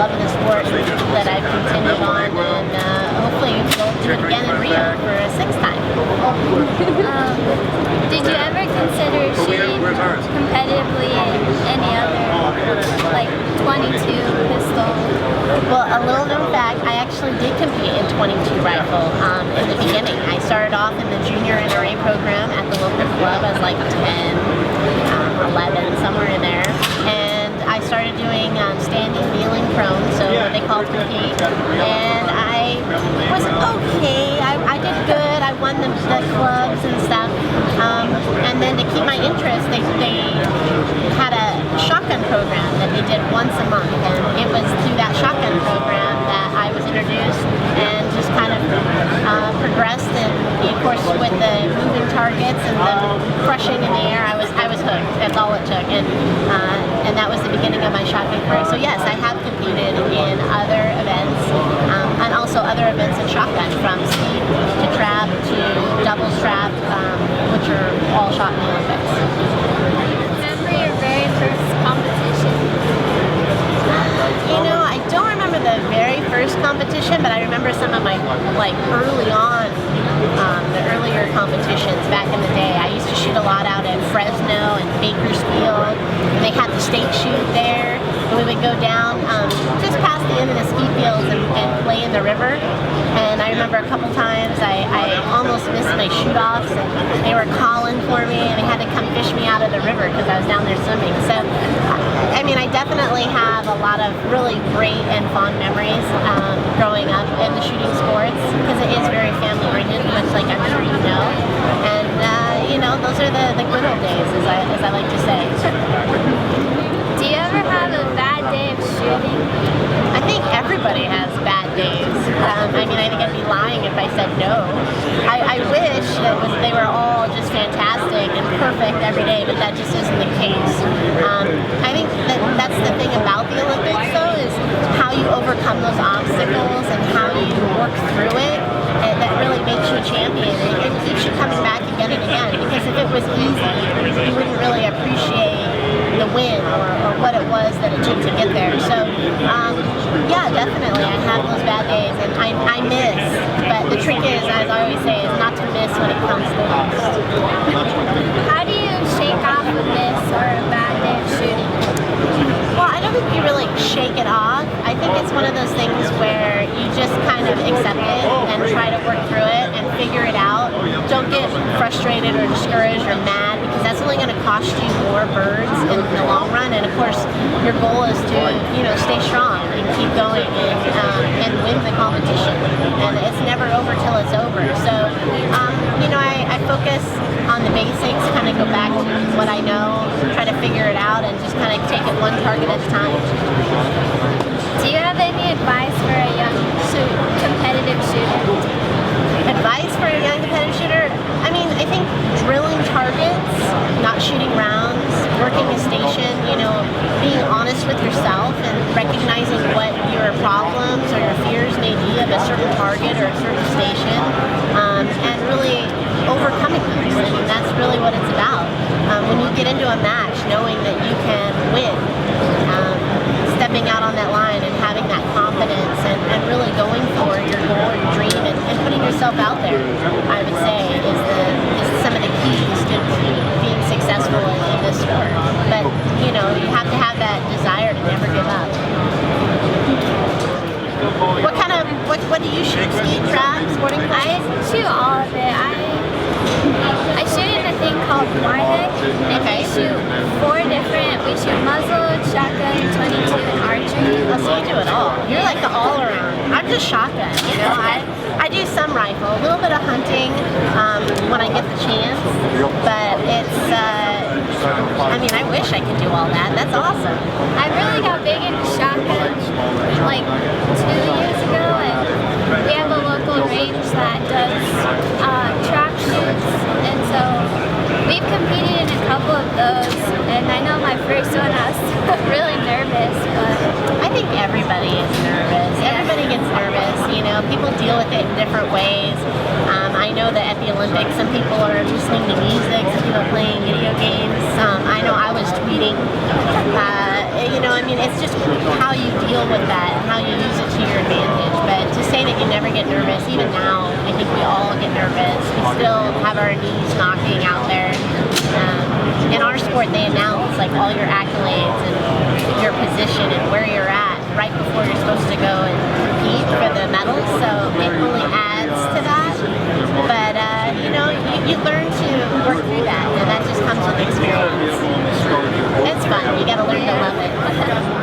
love of the sport that I've continued on, and hopefully we'll do it again in Rio for a 6th time. Did you ever consider shooting competitively in any other, like 22 pistol? Well, a little known fact, I actually did compete in 22 rifle in the beginning. I started off in the junior NRA program at the local club. I was like 10, 11, somewhere in there. And I started doing standing, kneeling, prone, so what they call compete. And I was okay. I did good. I won the clubs and stuff. And then to keep my interest, they had a shotgun program that they did once a month. And it was through that shotgun program that I was introduced and just kind of progressed. And of course, with the moving targets and the crushing in the air, I was hooked. That's all it took. And that was the beginning of my shotgun career. So yes, I have competed in other events, and also other events in shotgun, from speed to trap to double strap, which are all shot in the Olympics. Remember your very first competition? You know, I don't remember the very first competition, but I remember some of my, like, early on, the earlier competitions back in the day. I used to shoot a lot out at Fresno and Bakersfield, and they had the state shoot there, and we would go down just past the end of the ski fields and play in the river. And I remember a couple times I almost missed my shoot-offs, and they were calling for me, and they had to come fish me out of the river because I was down there swimming. So, I mean, I definitely have a lot of really great and fond memories growing up in the shooting sports, because it is very family-oriented, much like I'm sure you know. And, you know, those are the good old days, as I like to say. Do you ever have a bad day of shooting? I think everybody has bad days. I mean, I think I'd be lying if I said no. I wish that they were all just fantastic and perfect every day, but that just isn't the case. I think that's the thing about the Olympics, though, is how you overcome those obstacles and how you work through it. That really makes you a champion, and it keeps you coming back again and again. Because if it was easy, you wouldn't really appreciate the win or what it was that it took to get there. So, yeah, definitely, I have those bad days, and I miss. But the trick is, as I always say, is not to miss when it comes to most. How do you shake off a miss or a bad day of shooting? Well, I don't think you really shake it off. I think it's one of those things where you just kind of accept it and try to work through it and figure it out. Don't get frustrated or discouraged or mad, because that's only going to cost you more birds in the long run. And of course, your goal is to, you know, stay strong and keep going and win the competition. And it's never over till it's over. So, you know, I focus on the basics, kind of go back to what I know, try to figure it out, and just kind of take it one target at a time. Do you have any advice for a young competitive shooter? Advice for a young competitive shooter? I mean, I think drilling targets, not shooting rounds, working a station, you know, being honest with yourself and recognizing what your problems or your fears may be of a certain target or a certain station, and really overcoming those. I mean, that's really what it's about. When you get into a match, knowing that you can win, stepping out on that line and having that confidence and really going for your goal or your dream and putting yourself out there, I would say, is some of the keys to being successful in this sport. But, you know, you have to have that desire to never give up. What do you shoot? Ski, trap, sporting class? I shoot all of it. I shoot in a thing called Warhead. Okay. We shoot muzzle, shotgun, 22, and archery. Oh, so you do it all. You're like the all-around. I'm just shotgun, you know. I do some rifle, a little bit of hunting when I get the chance, but it's, I mean, I wish I could do all that. That's awesome. I really got big into shotgun like 2 years ago, and we have a local range that does trap shoots, and so we've competed in a couple of those, and I know my first one I was really nervous, but I think everybody is nervous. Everybody gets nervous, you know. People deal with it in different ways. I know that at the Olympics, some people are listening to music, some people are playing video games. I know I was tweeting. You know, I mean, it's just how you deal with that how you use it to your advantage. But to say that you never get nervous, even now, I think we all get nervous. We still have our knees knocking out there. In our sport, they announce like all your accolades and your position and where you're at right before you're supposed to go and compete for the medals. So it only adds to that. But you learn to work through that, and that just comes with experience. It's fun. You got to learn to love it.